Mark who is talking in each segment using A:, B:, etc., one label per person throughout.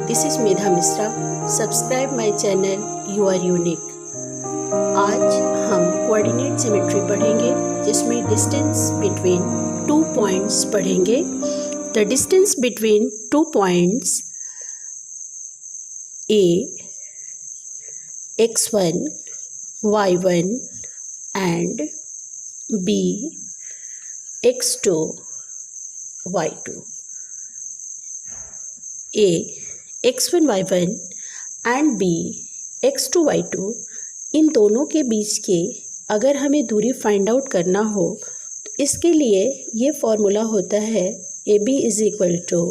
A: This is Medha Mishra. Subscribe my channel, you are unique. आज हम coordinate geometry पढ़ेंगे जिसमें डिस्टेंस बिटवीन टू पॉइंट्स पढ़ेंगे। The distance between two points A x1 y1 and b x2 y2। a x1 y1 and b x2 y2, इन दोनों के बीच के अगर हमें दूरी फाइंड आउट करना हो तो इसके लिए ये फॉर्मूला होता है A B is equal to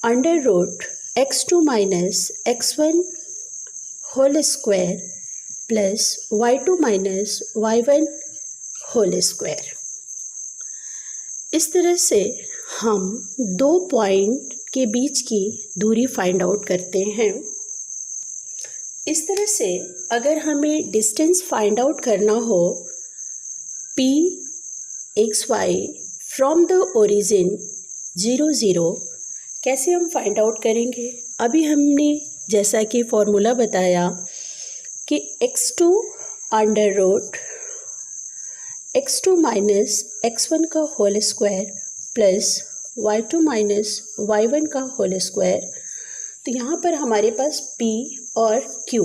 A: under root x2 minus x1 whole square plus y2 minus y1 whole square. इस तरह से हम दो पॉइंट के बीच की दूरी फाइंड आउट करते हैं। इस तरह से अगर हमें डिस्टेंस फाइंड आउट करना हो p x y from the origin 0 0, कैसे हम फाइंड आउट करेंगे? अभी हमने जैसा कि फॉर्मूला बताया कि x2 under root x2 minus x1 का whole square plus y2 minus y1 का होल स्क्वायर। तो यहाँ पर हमारे पास p और q,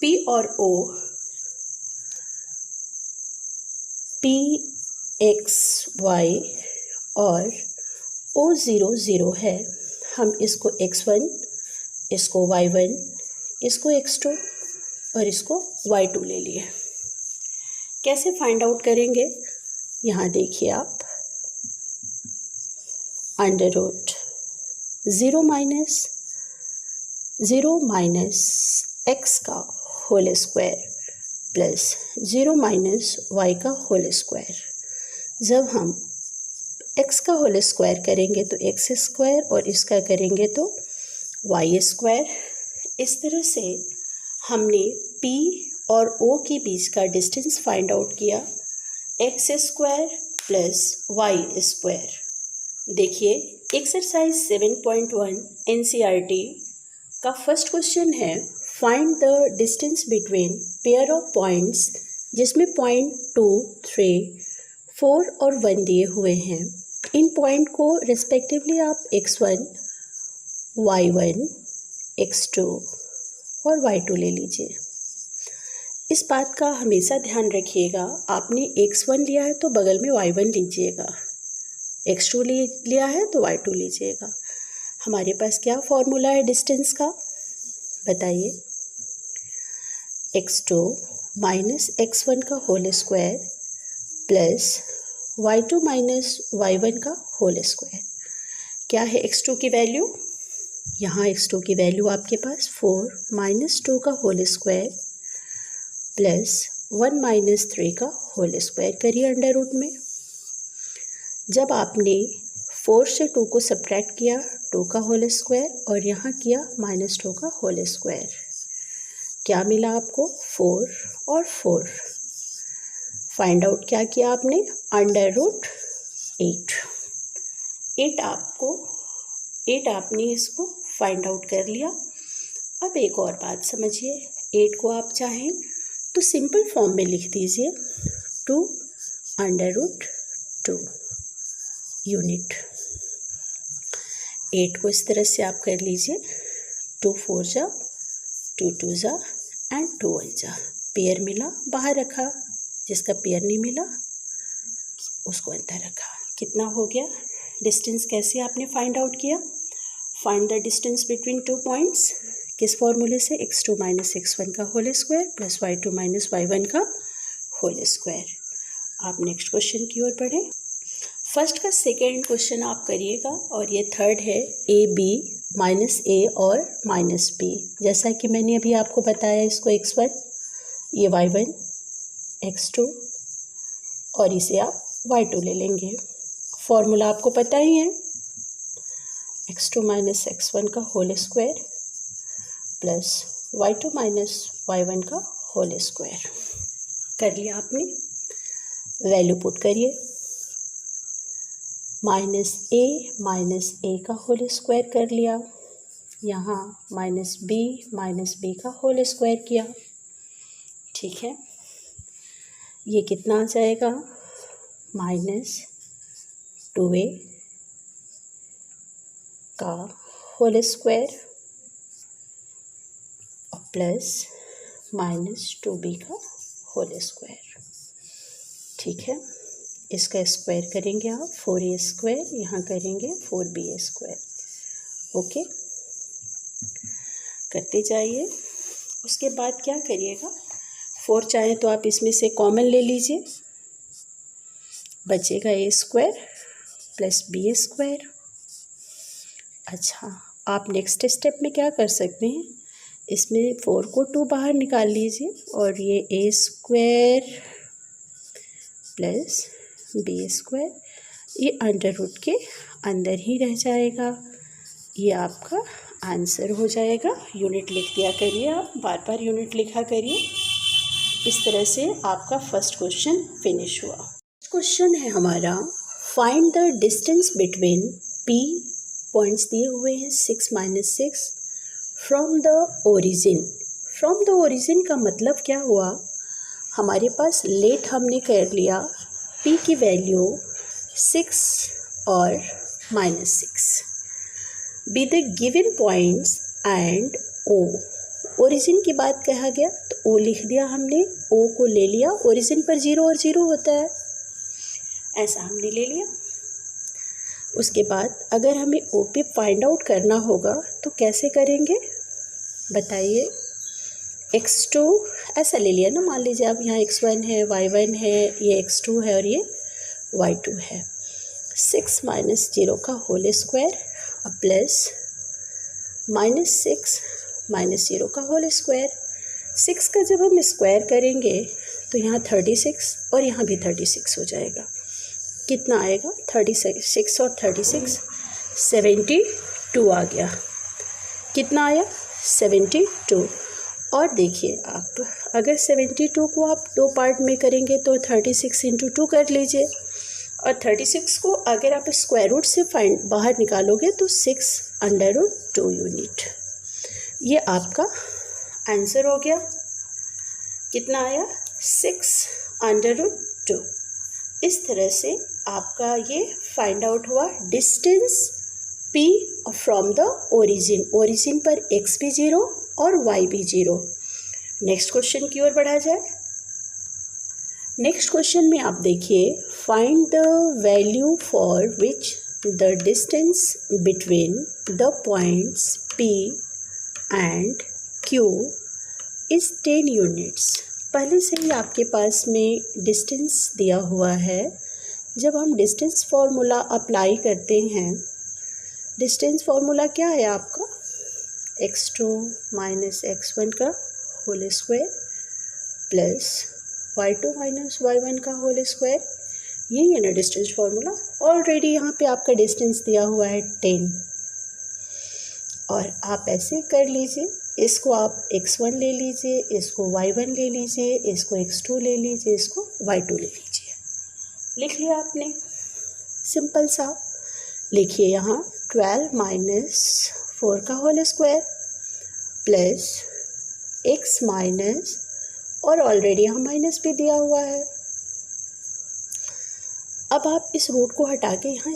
A: p और o, p x y और o 0 0 है। हम इसको x1, इसको y1, इसको x2 और इसको y2 ले लिए। कैसे फाइंड आउट करेंगे? यहाँ देखिए आप, अंडर रूट 0 माइनस x का whole square plus 0 minus y का होल स्क्वायर। जब हम x का होल स्क्वायर करेंगे तो x स्क्वायर और इसका करेंगे तो y स्क्वायर। इस तरह से हमने p और o के बीच का डिस्टेंस फाइंड आउट किया, x square plus y square. देखिए एक्सरसाइज 7.1 NCERT का फर्स्ट क्वेश्चन है find the distance between pair of points, जिसमें पॉइंट 2, 3, 4 और 1 दिए हुए हैं। इन पॉइंट को रिस्पेक्टिवली आप x1, y1, x2 और y2 ले लीजिए। इस बात का हमेशा ध्यान रखिएगा, आपने x1 लिया है तो बगल में y1 लीजिएगा, x2 लिया है तो y2 लीजिएगा। हमारे पास क्या फॉर्मूला है डिस्टेंस का, बताइए? x2 माइनस x1 का whole square plus y2 minus y1 का होल स्क्वायर। क्या है x2 की वैल्यू? यहाँ x2 की वैल्यू आपके पास 4 माइनस 2 का होल स्क्वायर प्लस 1 माइनस 3 का होल स्क्वायर करिए अंडर रूट में। जब आपने 4 से 2 को सब्ट्रैक्ट किया, 2 का होल स्क्वायर और यहाँ किया माइनस 2 का होल स्क्वायर, क्या मिला आपको? 4 और 4। फाइंड आउट क्या किया आपने? अंडर रूट 8 आपने इसको फाइंड आउट कर लिया। अब एक और बात समझिए, 8 को आप चाहें तो सिंपल फॉर्म में लिख दीजिए, 2 अंडर रूट 2 यूनिट। 8 को इस तरह से आप कर लीजिए, 2 4 जा, 2 2 जा एंड 2 1 जा। पेयर मिला बाहर रखा, जिसका पेयर नहीं मिला उसको अंदर रखा। कितना हो गया? डिस्टेंस कैसे आपने फाइंड आउट किया? Find the distance between two points, किस फॉर्मूले से? x2 माइनस x1 का whole square plus y2 minus y1 का होल स्क्वायर। आप नेक्स्ट क्वेश्चन की ओर बढ़ें। फर्स्ट का सेकेंड क्वेश्चन आप करिएगा और ये थर्ड है ए बी माइनस ए और माइनस बी। जैसा कि मैंने अभी आपको बताया, इसको x1, ये y1, x2 और इसे आप y2 ले लेंगे। फॉर्मूला आपको पता ही है, x2 माइनस x1 का whole square plus y2 minus y1 का होल स्क्वायर। कर लिया आपने, वैल्यू पुट करिए। माइनस ए का होल स्क्वायर कर लिया यहाँ -b का होल स्क्वायर किया, ठीक है। ये कितना आ जाएगा, -2a का होल स्क्वायर और प्लस -2b का होल स्क्वायर, ठीक है। इसका स्क्वायर करेंगे आप 4a स्क्वायर, यहाँ करेंगे 4b स्क्वायर, ओके। करते जाइए। उसके बाद क्या करिएगा, 4 चाहे तो आप इसमें से कॉमन ले लीजिए, बचेगा a square plus b square. अच्छा, आप नेक्स्ट स्टेप में क्या कर सकते हैं, इसमें 4 को 2 बाहर निकाल लीजिए और ये a square plus b square ये अंडर रूट के अंदर ही रह जाएगा। ये आपका आंसर हो जाएगा। यूनिट लिख दिया करिए, आप बार बार यूनिट लिखा करिए। इस तरह से आपका फर्स्ट क्वेश्चन फिनिश हुआ। क्वेश्चन है हमारा, find the distance between P, points दिए हुए हैं 6 -6 from the origin. From the origin का मतलब क्या हुआ, हमारे पास लेट हमने कर लिया P की वैल्यू 6 और -6, be the given points and O। Origin की बात कहा गया तो O लिख दिया हमने, O को ले लिया, ओरिजिन पर 0 और 0 होता है, ऐसा हमने ले लिया। उसके बाद अगर हमें O पे फाइंड आउट करना होगा तो कैसे करेंगे बताइए। x2 ऐसा ले लिया ना, मान लीजिए आप यहाँ x1 है, y1 है, ये x2 है और ये y2 है। 6 - 0 का होल स्क्वायर प्लस -6 - 0 का होल स्क्वायर। 6 का जब हम स्क्वायर करेंगे तो यहाँ 36 और यहाँ भी 36 हो जाएगा। कितना आएगा, 36 और 36 72 आ गया। कितना आया, 72। और देखिए आप अगर 72 को आप 2 पार्ट में करेंगे तो 36 × 2 कर लीजिए, और 36 को अगर आप स्क्वायर रूट से बाहर निकालोगे तो 6/2 यूनिट। ये आपका आंसर हो गया। कितना आया, 6/2। इस तरह से आपका ये फाइंड आउट हुआ distance P from the origin. Origin पर x भी 0 और y भी 0। नेक्स्ट क्वेश्चन की ओर बढ़ा जाए। नेक्स्ट क्वेश्चन में आप देखिए, find the value for which the distance between the points P and Q is 10 units. पहले से ही आपके पास में डिस्टेंस दिया हुआ है। जब हम डिस्टेंस फार्मूला अप्लाई करते हैं, डिस्टेंस फार्मूला क्या है आपका, x2 - x1 का whole square plus y2 - y1 का होल स्क्वायर। यही है ना डिस्टेंस फार्मूला। ऑलरेडी यहाँ पे आपका डिस्टेंस दिया हुआ है 10, और आप ऐसे कर लीजिए, इसको आप x1 ले लीजिए, इसको y1 ले लीजिए, इसको x2 ले लीजिए, इसको y2 ले लीजिए। लिख लिया आपने, सिंपल सा। लिखिए यहाँ 12 - 4 का whole square plus x minus, और ऑलरेडी यहाँ माइनस भी दिया हुआ है। अब आप इस रूट को हटा के यहाँ